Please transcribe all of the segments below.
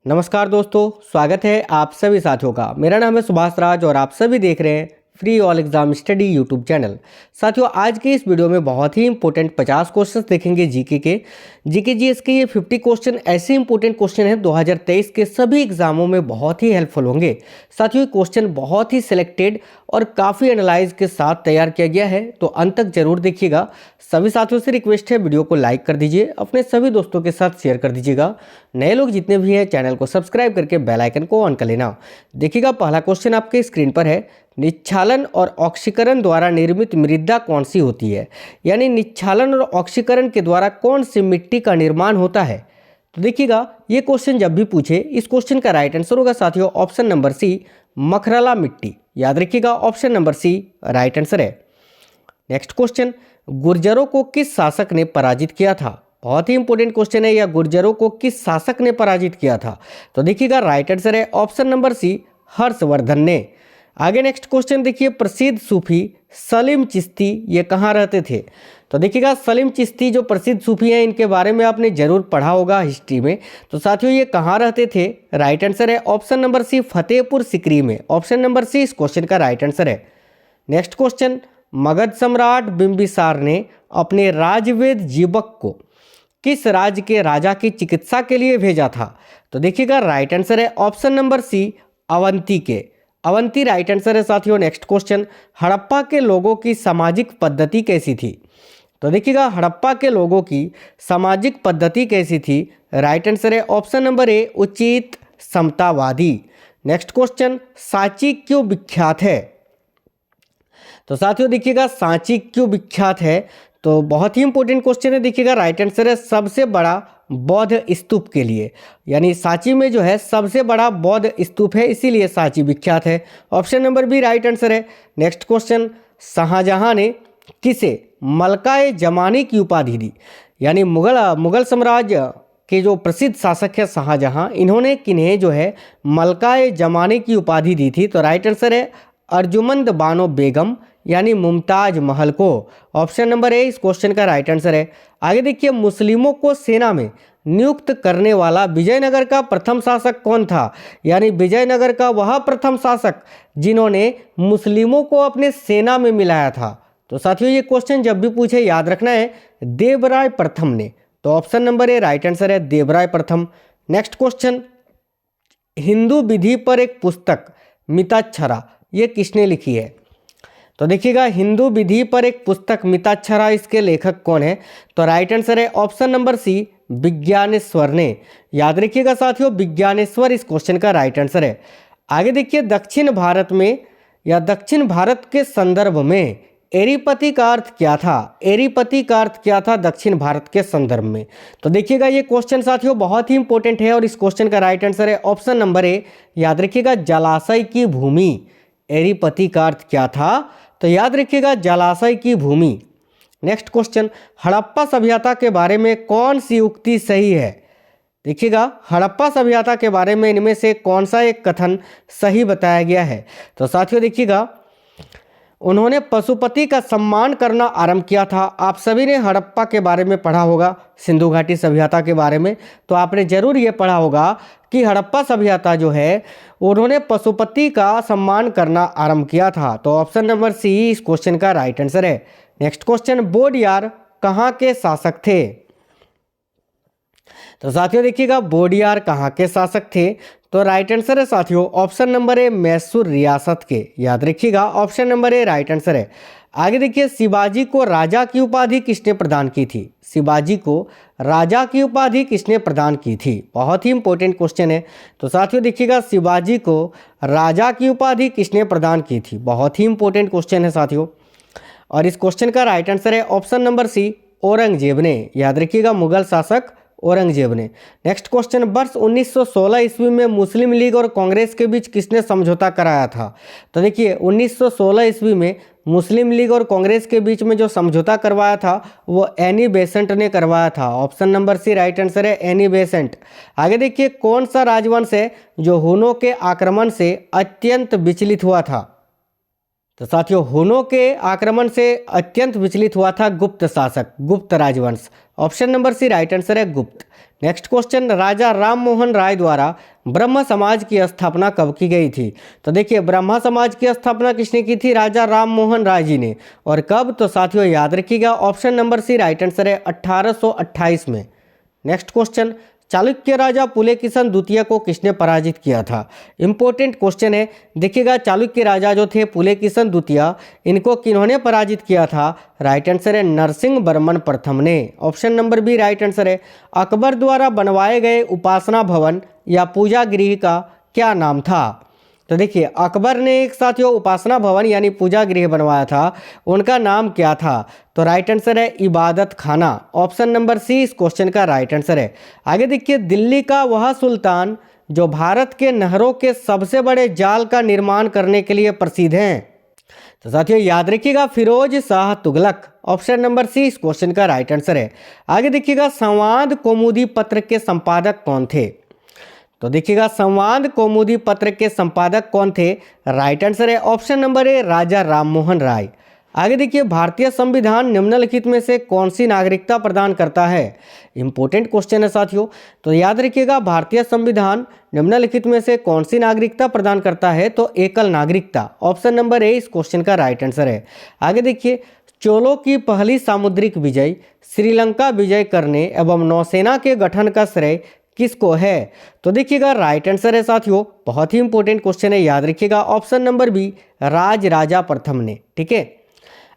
नमस्कार दोस्तों, स्वागत है आप सभी साथियों का। मेरा नाम है सुभाष राज और आप सभी देख रहे हैं free all exam study YouTube channel. साथियों, आज के इस वीडियो में बहुत ही इंपॉर्टेंट 50 क्वेश्चंस देखेंगे जीके के। जीके जीएस के ये 50 क्वेश्चन ऐसे इंपॉर्टेंट क्वेश्चन हैं 2023 के सभी एग्जामों में बहुत ही हेल्पफुल होंगे। साथियों, ये क्वेश्चन बहुत ही सिलेक्टेड और काफ़ी एनालाइज के साथ तैयार किया गया है, तो अंत तक जरूर देखिएगा। सभी साथियों से रिक्वेस्ट है, वीडियो को लाइक कर दीजिए, अपने सभी दोस्तों के साथ शेयर कर दीजिएगा। नए लोग जितने भी हैं चैनल को सब्सक्राइब करके बेल आइकन को ऑन कर लेना। देखिएगा, पहला क्वेश्चन आपके स्क्रीन पर है, निच्छालन और ऑक्सीकरण द्वारा निर्मित मृदा कौन सी होती है? यानी निच्छालन और ऑक्सीकरण के द्वारा कौन सी मिट्टी का निर्माण होता है? तो देखिएगा, ये क्वेश्चन जब भी पूछे इस क्वेश्चन का राइट आंसर होगा साथियों ऑप्शन नंबर सी, मखरला मिट्टी। याद रखिएगा, option number C right answer है। नेक्स्ट क्वेश्चन, गुर्जरों को किस शासक ने पराजित किया था? बहुत ही इंपॉर्टेंट क्वेश्चन है, या गुर्जरों को किस शासक ने पराजित किया था? तो देखिएगा, राइट आंसर है ऑप्शन नंबर सी, हर्षवर्धन ने। आगे नेक्स्ट क्वेश्चन देखिए, प्रसिद्ध सूफी सलीम चिश्ती ये कहाँ रहते थे? तो देखिएगा, सलीम चिश्ती जो प्रसिद्ध सूफी हैं, इनके बारे में आपने जरूर पढ़ा होगा हिस्ट्री में। तो साथियों, ये कहाँ रहते थे? राइट आंसर है option number C, Fatehpur Sikri में। ऑप्शन नंबर सी इस क्वेश्चन का राइट आंसर है। नेक्स्ट क्वेश्चन, मगध सम्राट बिंबिसार ने अपने राजवेद जीवक को किस राज्य के राजा की चिकित्सा के लिए भेजा था? तो देखिएगा, राइट आंसर है ऑप्शन नंबर सी, अवंती के। अवंती राइट आंसर है साथियों। नेक्स्ट क्वेश्चन, हड़प्पा के लोगों की सामाजिक पद्धति कैसी थी? तो देखिएगा, हड़प्पा के लोगों की सामाजिक पद्धति कैसी थी? राइट आंसर है ऑप्शन नंबर ए, उचित समतावादी। नेक्स्ट क्वेश्चन, सांची क्यों विख्यात है? तो साथियों देखिएगा, सांची क्यों विख्यात है? तो बहुत ही इंपॉर्टेंट क्वेश्चन है। देखिएगा, राइट आंसर है सबसे बड़ा बौद्ध स्तूप के लिए। यानी सांची में जो है सबसे बड़ा बौद्ध स्तूप है, इसीलिए सांची विख्यात है। Option number B right answer है। नेक्स्ट क्वेश्चन, शाहजहां ने किसे मलकाए जमानी की उपाधि दी? यानी मुगल साम्राज्य के जो प्रसिद्ध शासक है शाहजहां, इन्होंने किन्हें जो है मलकाए जमानी की उपाधि दी थी? तो राइट आंसर है अर्जुमंद बानो बेगम, यानी मुमताज महल को। ऑप्शन नंबर ए इस क्वेश्चन का राइट आंसर है। आगे देखिए, मुस्लिमों को सेना में नियुक्त करने वाला विजयनगर का प्रथम शासक कौन था? यानी विजयनगर का वह प्रथम शासक जिन्होंने मुस्लिमों को अपने सेना में मिलाया था। तो साथियों, ये क्वेश्चन जब भी पूछे याद रखना है, देवराय प्रथम ने। तो option number A right answer है, देवराय प्रथम। नेक्स्ट क्वेश्चन, हिंदू विधि पर एक पुस्तक मिताक्षरा ये किसने लिखी है? तो देखिएगा, हिंदू विधि पर एक पुस्तक मिताक्षरा, इसके लेखक कौन है? तो राइट आंसर है ऑप्शन नंबर सी, विज्ञानेश्वर ने। याद रखिएगा साथियों, विज्ञानेश्वर इस क्वेश्चन का राइट आंसर है। आगे देखिए, दक्षिण भारत में या दक्षिण भारत के संदर्भ में एरीपति का अर्थ क्या था? एरीपति का अर्थ क्या था दक्षिण भारत के संदर्भ में? तो देखिएगा, ये क्वेश्चन साथियों बहुत ही इंपॉर्टेंट है और इस क्वेश्चन का राइट आंसर है ऑप्शन नंबर ए। याद रखिएगा, जलाशय की भूमि। एरीपति का अर्थ क्या था? तो याद रखिएगा, जलाशय की भूमि। नेक्स्ट क्वेश्चन, हड़प्पा सभ्यता के बारे में कौन सी उक्ति सही है? देखिएगा, हड़प्पा सभ्यता के बारे में इनमें से कौन सा एक कथन सही बताया गया है? तो साथियों देखिएगा, उन्होंने पशुपति का सम्मान करना आरंभ किया था। आप सभी ने हड़प्पा के बारे में पढ़ा होगा, सिंधु घाटी सभ्यता के बारे में, तो आपने जरूर ये पढ़ा होगा कि हड़प्पा सभ्यता जो है उन्होंने पशुपति का सम्मान करना आरंभ किया था। तो ऑप्शन नंबर सी इस क्वेश्चन का राइट आंसर है। नेक्स्ट क्वेश्चन, बोडियार कहाँ के शासक थे? तो साथियों देखिएगा, बोडियार कहाँ के शासक थे? तो राइट आंसर है साथियों ऑप्शन नंबर ए, मैसूर रियासत के। याद रखिएगा, option number A right answer है। आगे देखिए, शिवाजी को राजा की उपाधि किसने प्रदान की थी? शिवाजी को राजा की उपाधि किसने प्रदान की थी? बहुत ही इंपॉर्टेंट क्वेश्चन है। तो साथियों देखिएगा, शिवाजी को राजा की उपाधि किसने प्रदान की थी? बहुत ही इंपॉर्टेंट क्वेश्चन है साथियों, और इस क्वेश्चन का राइट आंसर है ऑप्शन नंबर सी, औरंगजेब ने। याद रखिएगा, मुगल शासक औरंगजेब ने। नेक्स्ट क्वेश्चन, वर्ष 1916 ईस्वी में मुस्लिम लीग और कांग्रेस के बीच किसने समझौता कराया था? तो देखिए, 1916 ईस्वी में मुस्लिम लीग और कांग्रेस के बीच में जो समझौता करवाया था वो एनी बेसेंट ने करवाया था। Option number C right answer है, एनी बेसेंट। आगे देखिए, कौन सा राजवंश है जो हुनों के आक्रमण से अत्यंत विचलित हुआ था? तो साथियों हुनों के आक्रमण से अत्यंत विचलित हुआ था गुप्त शासक, गुप्त राजवंश। Option number C right answer है गुप्त। नेक्स्ट क्वेश्चन, राजा राम मोहन राय द्वारा ब्रह्म समाज की स्थापना कब की गई थी? तो देखिए ब्रह्म समाज की स्थापना किसने की थी? राजा राम मोहन राय जी ने। और कब? तो साथियों याद रखिएगा option number C right answer है 1828 में। नेक्स्ट क्वेश्चन, चालुक्य राजा पुलकेशिन द्वितीय को किसने पराजित किया था? इंपॉर्टेंट क्वेश्चन है। देखिएगा चालुक्य राजा जो थे पुलकेशिन द्वितीय, इनको किन्होंने पराजित किया था? राइट आंसर है नरसिंह वर्मन प्रथम ने। Option number B right answer है। अकबर द्वारा बनवाए गए उपासना भवन या पूजा गृह का क्या नाम था? तो देखिए अकबर ने एक साथियों उपासना भवन यानी पूजा गृह बनवाया था, उनका नाम क्या था? तो राइट आंसर है इबादत खाना। ऑप्शन नंबर सी इस क्वेश्चन का राइट आंसर है। आगे देखिए, दिल्ली का वह सुल्तान जो भारत के नहरों के सबसे बड़े जाल का निर्माण करने के लिए प्रसिद्ध हैं? तो साथियों याद रखिएगा Firoz Shah Tughlaq. Option number C इस क्वेश्चन का राइट आंसर है। आगे देखिएगा, संवाद कौमुदी पत्र के संपादक कौन थे? तो देखिएगा संवाद कौमुदी पत्र के संपादक कौन थे? राइट आंसर है option number A Raja Rammohan Roy. आगे देखिए, भारतीय संविधान निम्नलिखित में से कौन सी नागरिकता प्रदान करता है? इंपॉर्टेंट क्वेश्चन है साथियों, तो याद रखिएगा भारतीय संविधान निम्नलिखित में से कौन सी नागरिकता प्रदान करता है? तो एकल नागरिकता। ऑप्शन नंबर ए इस क्वेश्चन का राइट आंसर है। आगे देखिए, चोलों की पहली सामुद्रिक विजय, श्रीलंका विजय करने एवं नौसेना के गठन का श्रेय किसको है? तो देखिएगा राइट आंसर है साथियों, बहुत ही इंपॉर्टेंट क्वेश्चन है, याद रखिएगा ऑप्शन नंबर बी राज राजा प्रथम ने। ठीक है,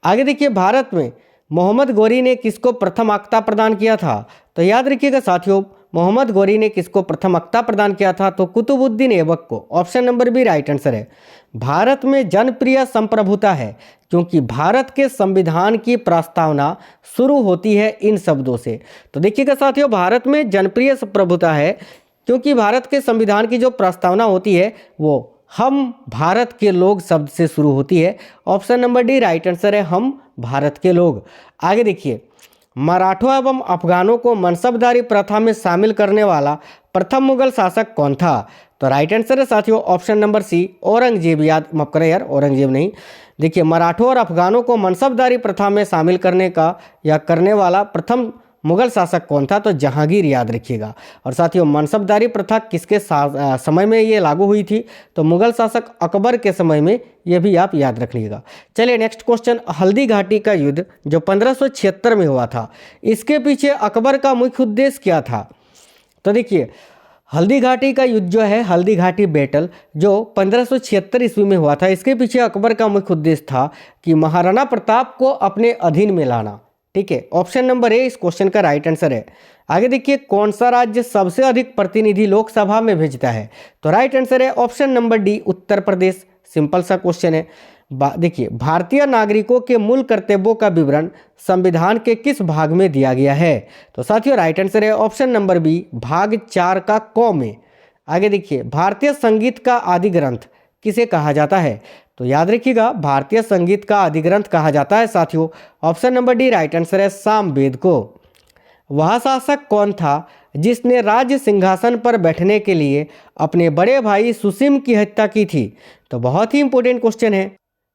आगे देखिए, भारत में मोहम्मद गौरी ने किसको प्रथम अक्ता प्रदान किया था? तो याद रखिएगा साथियों, मोहम्मद गौरी ने किसको प्रथम अक्ता प्रदान किया था? तो कुतुबुद्दीन ऐबक को। Option number B right answer है। भारत में जनप्रिय संप्रभुता है क्योंकि भारत के संविधान की प्रस्तावना शुरू होती है इन शब्दों से। तो देखिएगा साथियों, भारत में जनप्रिय संप्रभुता है क्योंकि भारत के संविधान की जो प्रस्तावना होती है वो हम भारत के लोग शब्द से शुरू होती है। Option number D right answer है, हम भारत के लोग। आगे देखिए, मराठों एवं अफगानों को मनसबदारी प्रथा में शामिल करने वाला प्रथम मुगल शासक कौन था? तो राइट आंसर है साथियों ऑप्शन नंबर सी औरंगजेब। याद माफ करें यार, औरंगजेब नहीं। देखिए, मराठों और अफगानों को मनसबदारी प्रथा में शामिल करने का या करने वाला प्रथम मुगल शासक कौन था? तो जहांगीर, याद रखिएगा। और साथियों मनसबदारी प्रथा किसके समय में ये लागू हुई थी? तो मुगल शासक अकबर के समय में, ये भी आप याद रख लीजिएगा। चलिए नेक्स्ट क्वेश्चन, हल्दी घाटी का युद्ध जो 1576 में हुआ था, इसके पीछे अकबर का मुख्य उद्देश्य क्या था? तो देखिए, हल्दी घाटी का युद्ध जो है, हल्दी घाटी बैटल जो 1576 ईस्वी में हुआ था, इसके पीछे अकबर का मुख्य उद्देश्य था कि महाराणा प्रताप को अपने अधीन में लाना। ठीक है, ऑप्शन नंबर ए इस क्वेश्चन का राइट आंसर है। आगे देखिए, कौन सा राज्य सबसे अधिक प्रतिनिधि लोकसभा में भेजता है? तो राइट आंसर है option number D Uttar Pradesh. Simple सा क्वेश्चन है। देखिए, भारतीय नागरिकों के मूल कर्तव्यों का विवरण संविधान के किस भाग में दिया गया है? तो साथियों राइट आंसर है ऑप्शन नंबर बी भाग 4 का क में। आगे देखिए, भारतीय संगीत का आदि ग्रंथ किसे कहा जाता है? तो याद रखिएगा भारतीय संगीत का आदि ग्रंथ कहा जाता है साथियों, option number D right answer है सामवेद को। वह शासक कौन था जिसने राज्य सिंहासन पर बैठने के लिए अपने बड़े भाई सुसीम की हत्या की थी? तो बहुत ही इंपॉर्टेंट क्वेश्चन है।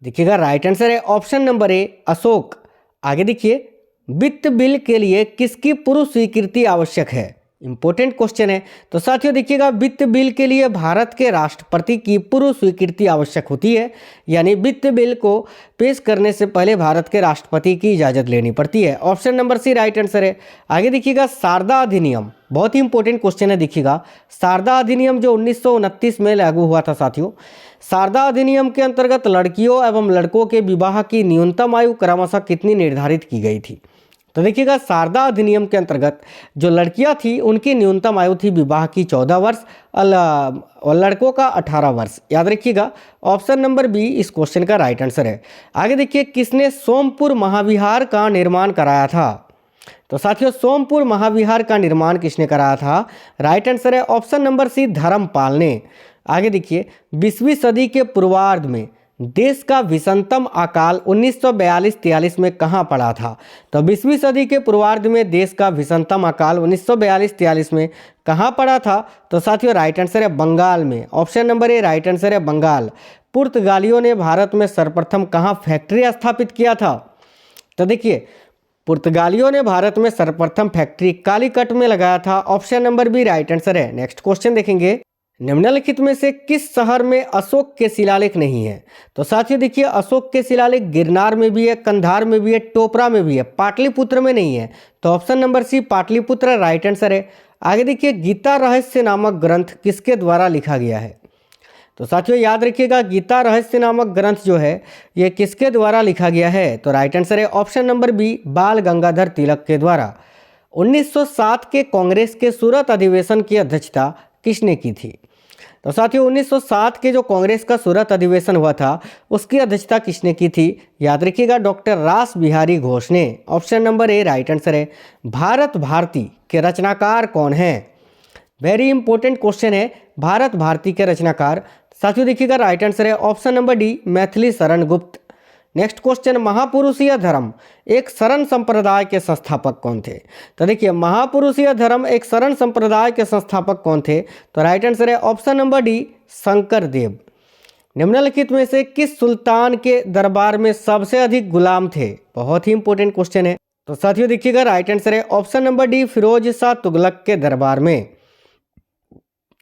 देखिएगा राइट आंसर है ऑप्शन नंबर ए अशोक। आगे देखिए, वित्त बिल के लिए किसकी पूर्व स्वीकृति आवश्यक है? इंपॉर्टेंट क्वेश्चन है। तो साथियों देखिएगा, वित्त बिल के लिए भारत के राष्ट्रपति की पूर्व स्वीकृति आवश्यक होती है, यानी वित्त बिल को पेश करने से पहले भारत के राष्ट्रपति की इजाज़त लेनी पड़ती है। Option number C right answer है। आगे देखिएगा, शारदा अधिनियम, बहुत ही इंपॉर्टेंट क्वेश्चन है। देखिएगा, शारदा अधिनियम जो 1929 में लागू हुआ था साथियों, शारदा अधिनियम के अंतर्गत लड़कियों एवं लड़कों के विवाह की न्यूनतम आयु क्रमशः कितनी निर्धारित की गई थी? तो देखिएगा, शारदा अधिनियम के अंतर्गत जो लड़कियां थी उनकी न्यूनतम आयु थी विवाह की 14 वर्ष और लड़कों का 18 वर्ष। याद रखिएगा ऑप्शन नंबर बी इस क्वेश्चन का राइट आंसर है। आगे देखिए, किसने सोमपुर महाविहार का निर्माण कराया था? तो साथियों, सोमपुर महाविहार का निर्माण किसने कराया था? राइट आंसर है ऑप्शन नंबर सी धर्मपाल ने। आगे देखिए, 20वीं सदी के पूर्वार्ध में देश का भीषणतम अकाल 1942-43 में कहाँ पड़ा था? तो 20वीं सदी के पूर्वार्ध में देश का भीषणतम अकाल 1942-43 में कहाँ पड़ा था? तो साथियों राइट आंसर है बंगाल में। Option number A right answer है बंगाल। पुर्तगालियों ने भारत में सर्वप्रथम कहाँ फैक्ट्री स्थापित किया था? तो देखिए पुर्तगालियों ने भारत में सर्वप्रथम फैक्ट्री कालीकट में लगाया था। Option number B right answer है। नेक्स्ट क्वेश्चन देखेंगे, निम्नलिखित में से किस शहर में अशोक के शिलालेख नहीं है? तो साथियों देखिए अशोक के शिलालेख गिरनार में भी है, कंधार में भी है, टोपरा में भी है, पाटलिपुत्र में नहीं है। तो option number C Pataliputra right answer है। आगे देखिए गीता रहस्य नामक ग्रंथ किसके द्वारा लिखा गया है? तो साथियों याद रखिएगा गीता रहस्य नामक ग्रंथ जो है ये किसके द्वारा लिखा गया है? तो राइट आंसर है ऑप्शन नंबर बी बाल गंगाधर तिलक के द्वारा। 1907 के कांग्रेस के सूरत अधिवेशन की अध्यक्षता किसने की थी? तो साथियों 1907 के जो कांग्रेस का सूरत अधिवेशन हुआ था उसकी अध्यक्षता किसने की थी? याद रखिएगा डॉक्टर रास बिहारी घोष ने। Option number A right answer है। भारत भारती के रचनाकार कौन है? वेरी इंपॉर्टेंट क्वेश्चन है, भारत भारती के रचनाकार। साथियों देखिएगा राइट आंसर है option number D Maithili Sharan Gupt. Next question, महापुरुषीय धर्म एक शरण संप्रदाय के संस्थापक कौन थे? तो देखिए महापुरुषीय धर्म एक शरण संप्रदाय के संस्थापक कौन थे? तो राइट आंसर है ऑप्शन नंबर डी शंकर देव। निम्नलिखित में से किस सुल्तान के दरबार में सबसे अधिक गुलाम थे? बहुत ही इंपॉर्टेंट क्वेश्चन है। तो साथियों देखिएगा राइट आंसर है option number D Firoz Shah Tughlaq के दरबार में।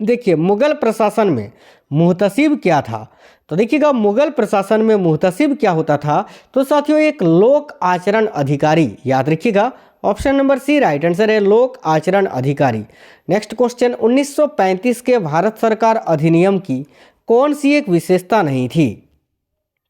देखिए मुगल प्रशासन में मुहतसिब क्या था? तो देखिएगा मुगल प्रशासन में मुहतसिब क्या होता था? तो साथियों एक लोक आचरण अधिकारी। याद रखिएगा option number C right answer है लोक आचरण अधिकारी। नेक्स्ट क्वेश्चन, 1935 के भारत सरकार अधिनियम की कौन सी एक विशेषता नहीं थी?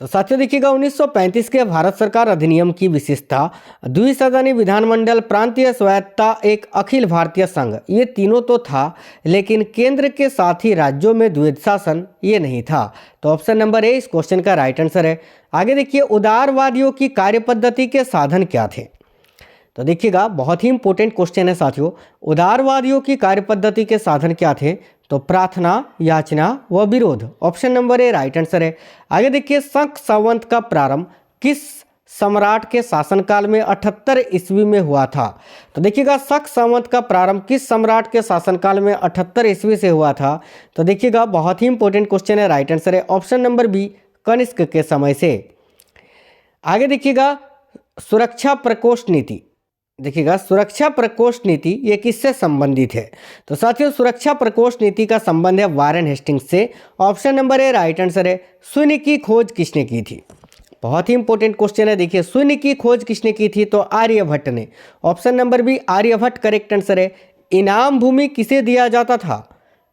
तो साथियों देखिएगा 1935 के भारत सरकार अधिनियम की विशेषता द्विसदनी विधानमंडल, प्रांतीय स्वायत्तता, एक अखिल भारतीय संघ, ये तीनों तो था लेकिन केंद्र के साथ ही राज्यों में द्वैध शासन ये नहीं था। तो ऑप्शन नंबर ए इस क्वेश्चन का राइट आंसर है। आगे देखिए उदारवादियों की कार्य पद्धति के साधन क्या थे? तो देखिएगा बहुत ही इंपॉर्टेंट क्वेश्चन है साथियों, उदारवादियों की कार्य पद्धति के साधन क्या थे? तो प्रार्थना, याचना व विरोध। Option number A right answer है। आगे देखिए शक संवत का प्रारंभ किस सम्राट के शासनकाल में 78 ईस्वी में हुआ था? तो देखिएगा शक संवत का प्रारंभ किस सम्राट के शासनकाल में 78 ईस्वी से हुआ था? तो देखिएगा बहुत ही इंपॉर्टेंट क्वेश्चन है, राइट आंसर है ऑप्शन नंबर बी कनिष्क के समय से। आगे देखिएगा सुरक्षा प्रकोष्ठ नीति। देखिएगा सुरक्षा प्रकोष्ठ नीति ये किससे संबंधित है? तो साथियों सुरक्षा प्रकोष्ठ नीति का संबंध है वारेन हेस्टिंग्स से। Option number A right answer है। शून्य की खोज किसने की थी? बहुत ही इंपॉर्टेंट क्वेश्चन है। देखिए शून्य की खोज किसने की थी? तो आर्यभट्ट ने। Option number B Aryabhata correct answer है। इनाम भूमि किसे दिया जाता था?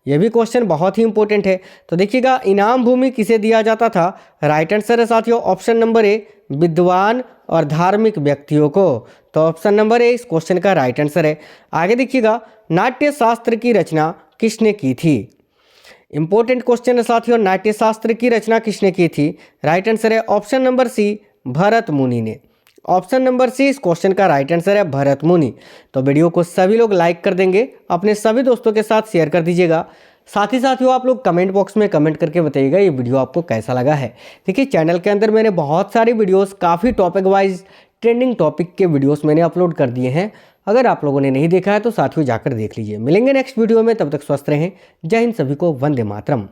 यह भी क्वेश्चन बहुत ही इंपॉर्टेंट है। तो देखिएगा इनाम भूमि किसे दिया जाता था? राइट आंसर है साथियों ऑप्शन नंबर ए विद्वान और धार्मिक व्यक्तियों को। तो ऑप्शन नंबर ए इस क्वेश्चन का राइट आंसर है। आगे देखिएगा नाट्य शास्त्र की रचना किसने की थी? इंपॉर्टेंट क्वेश्चन है साथियों, नाट्य शास्त्र की रचना किसने की थी? राइट आंसर है ऑप्शन नंबर सी भरत मुनि ने। ऑप्शन नंबर सी इस क्वेश्चन का राइट आंसर है भरत मुनि। तो वीडियो को सभी लोग लाइक कर देंगे, अपने सभी दोस्तों के साथ शेयर कर दीजिएगा। साथ ही साथियों आप लोग कमेंट बॉक्स में कमेंट करके बताइएगा ये वीडियो आपको कैसा लगा है। देखिए चैनल के अंदर मैंने बहुत सारी वीडियोस काफ़ी टॉपिक वाइज ट्रेंडिंग टॉपिक के वीडियोस मैंने अपलोड कर दिए हैं। अगर आप लोगों ने नहीं देखा है तो साथियों जाकर देख लीजिए। मिलेंगे नेक्स्ट वीडियो में, तब तक स्वस्थ रहें। जय हिंद, सभी को वंदे मातरम।